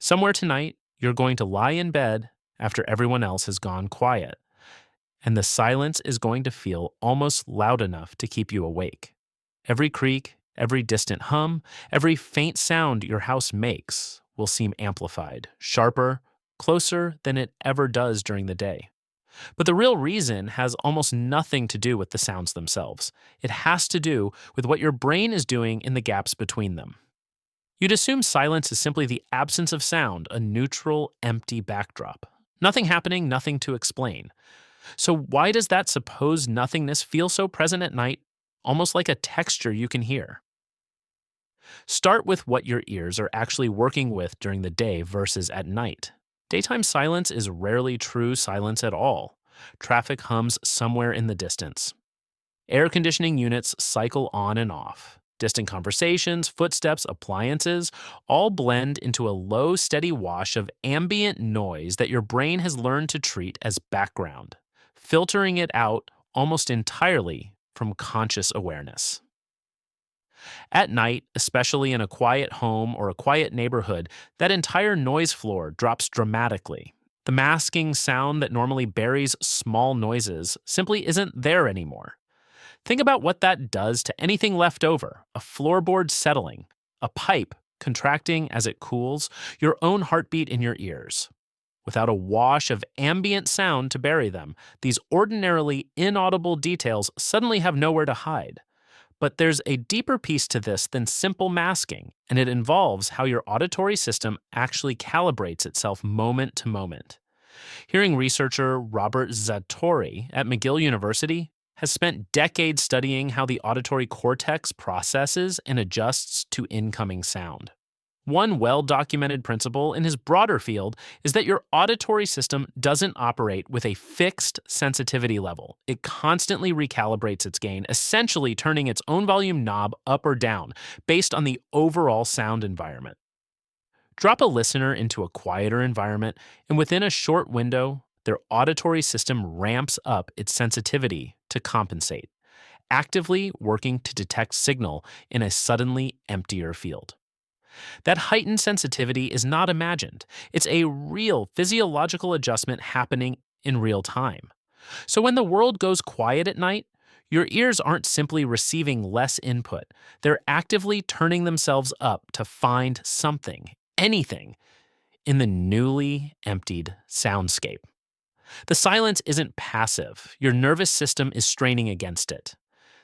Somewhere tonight, you're going to lie in bed after everyone else has gone quiet, and the silence is going to feel almost loud enough to keep you awake. Every creak, every distant hum, every faint sound your house makes will seem amplified, sharper, closer than it ever does during the day. But the real reason has almost nothing to do with the sounds themselves. It has to do with what your brain is doing in the gaps between them. You'd assume silence is simply the absence of sound, a neutral, empty backdrop. Nothing happening, nothing to explain. So, why does that supposed nothingness feel so present at night, almost like a texture you can hear? Start with what your ears are actually working with during the day versus at night. Daytime silence is rarely true silence at all. Traffic hums somewhere in the distance. Air conditioning units cycle on and off. Distant conversations, footsteps, appliances all blend into a low, steady wash of ambient noise that your brain has learned to treat as background, filtering it out almost entirely from conscious awareness. At night, especially in a quiet home or a quiet neighborhood, that entire noise floor drops dramatically. The masking sound that normally buries small noises simply isn't there anymore. Think about what that does to anything left over: a floorboard settling, a pipe contracting as it cools, your own heartbeat in your ears. Without a wash of ambient sound to bury them, these ordinarily inaudible details suddenly have nowhere to hide. But there's a deeper piece to this than simple masking, and it involves how your auditory system actually calibrates itself moment to moment. Hearing researcher Robert Zatorre at McGill University has spent decades studying how the auditory cortex processes and adjusts to incoming sound. One well-documented principle in his broader field is that your auditory system doesn't operate with a fixed sensitivity level. It constantly recalibrates its gain, essentially turning its own volume knob up or down based on the overall sound environment. Drop a listener into a quieter environment, and within a short window, their auditory system ramps up its sensitivity to compensate, actively working to detect signal in a suddenly emptier field. That heightened sensitivity is not imagined. It's a real physiological adjustment happening in real time. So when the world goes quiet at night, your ears aren't simply receiving less input. They're actively turning themselves up to find something, anything, in the newly emptied soundscape. The silence isn't passive. Your nervous system is straining against it.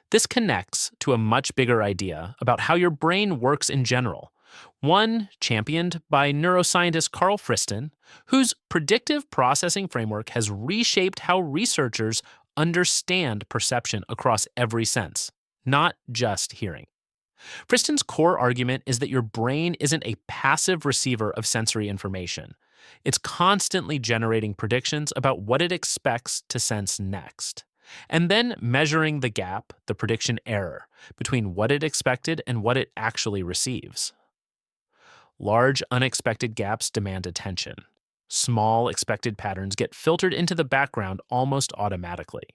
This connects to a much bigger idea about how your brain works in general, one championed by neuroscientist Carl Friston, whose predictive processing framework has reshaped how researchers understand perception across every sense, not just hearing. Friston's core argument is that your brain isn't a passive receiver of sensory information. It's constantly generating predictions about what it expects to sense next, and then measuring the gap, the prediction error, between what it expected and what it actually receives. Large, unexpected gaps demand attention. Small, expected patterns get filtered into the background almost automatically.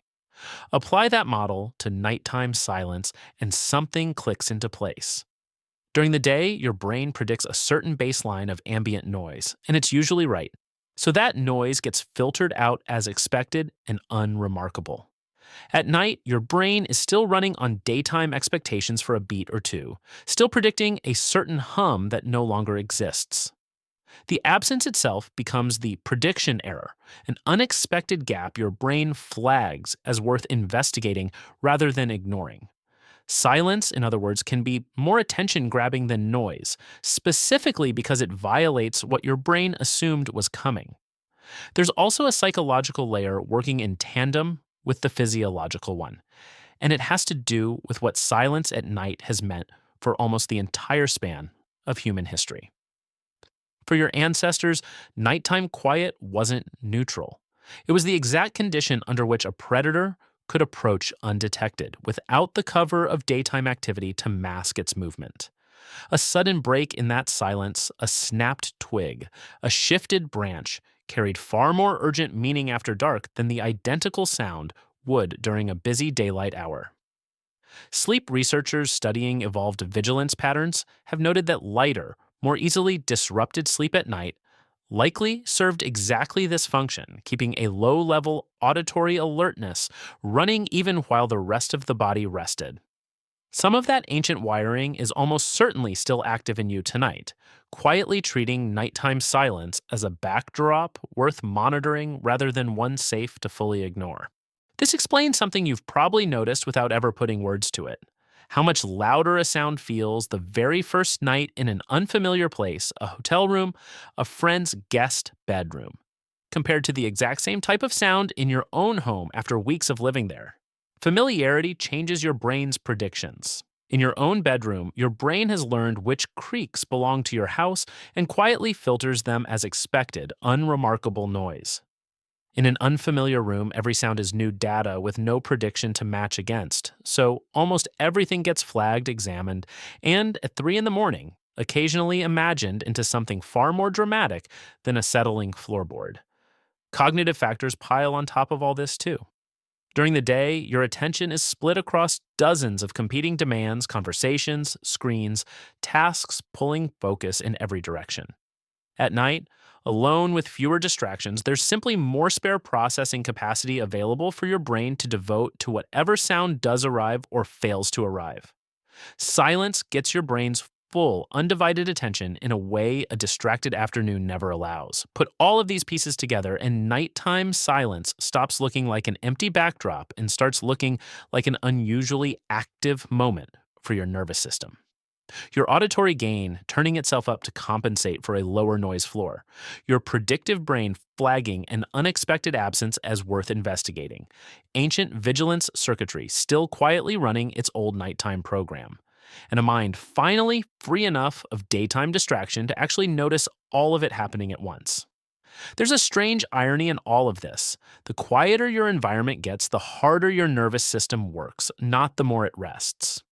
Apply that model to nighttime silence, and something clicks into place. During the day, your brain predicts a certain baseline of ambient noise, and it's usually right. So that noise gets filtered out as expected and unremarkable. At night, your brain is still running on daytime expectations for a beat or two, still predicting a certain hum that no longer exists. The absence itself becomes the prediction error, an unexpected gap your brain flags as worth investigating rather than ignoring. Silence, in other words, can be more attention-grabbing than noise, specifically because it violates what your brain assumed was coming. There's also a psychological layer working in tandem with the physiological one, and it has to do with what silence at night has meant for almost the entire span of human history. For your ancestors, nighttime quiet wasn't neutral. It was the exact condition under which a predator could approach undetected, without the cover of daytime activity to mask its movement. A sudden break in that silence, a snapped twig, a shifted branch, carried far more urgent meaning after dark than the identical sound would during a busy daylight hour. Sleep researchers studying evolved vigilance patterns have noted that lighter, more easily disrupted sleep at night likely served exactly this function, keeping a low level auditory alertness running even while the rest of the body rested. Some of that ancient wiring is almost certainly still active in you tonight, quietly treating nighttime silence as a backdrop worth monitoring rather than one safe to fully ignore. This explains something you've probably noticed without ever putting words to it: how much louder a sound feels the very first night in an unfamiliar place, a hotel room, a friend's guest bedroom, compared to the exact same type of sound in your own home after weeks of living there. Familiarity changes your brain's predictions. In your own bedroom, your brain has learned which creaks belong to your house and quietly filters them as expected, unremarkable noise. In an unfamiliar room, every sound is new data with no prediction to match against, so almost everything gets flagged, examined, and at 3 in the morning, occasionally imagined into something far more dramatic than a settling floorboard. Cognitive factors pile on top of all this too. During the day, your attention is split across dozens of competing demands, conversations, screens, tasks pulling focus in every direction. At night, alone with fewer distractions, there's simply more spare processing capacity available for your brain to devote to whatever sound does arrive or fails to arrive. Silence gets your brain's full, undivided attention in a way a distracted afternoon never allows. Put all of these pieces together, and nighttime silence stops looking like an empty backdrop and starts looking like an unusually active moment for your nervous system. Your auditory gain turning itself up to compensate for a lower noise floor. Your predictive brain flagging an unexpected absence as worth investigating. Ancient vigilance circuitry still quietly running its old nighttime program. And a mind finally free enough of daytime distraction to actually notice all of it happening at once. There's a strange irony in all of this. The quieter your environment gets, the harder your nervous system works, not the more it rests.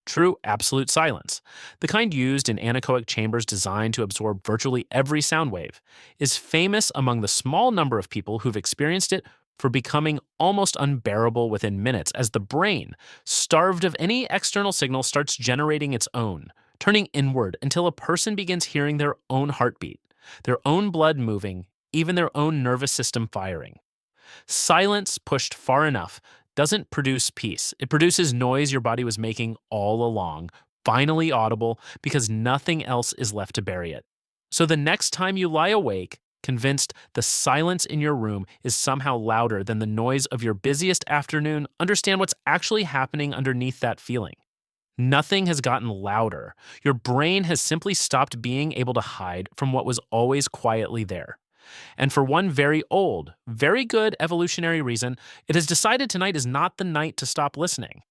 True absolute silence, the kind used in anechoic chambers designed to absorb virtually every sound wave, is famous among the small number of people who've experienced it for becoming almost unbearable within minutes as the brain, starved of any external signal, starts generating its own, turning inward until a person begins hearing their own heartbeat, their own blood moving, even their own nervous system firing. Silence pushed far enough doesn't produce peace. It produces noise your body was making all along, finally audible because nothing else is left to bury it. So the next time you lie awake, convinced the silence in your room is somehow louder than the noise of your busiest afternoon, understand what's actually happening underneath that feeling. Nothing has gotten louder. Your brain has simply stopped being able to hide from what was always quietly there. And for one very old, very good evolutionary reason, it has decided tonight is not the night to stop listening.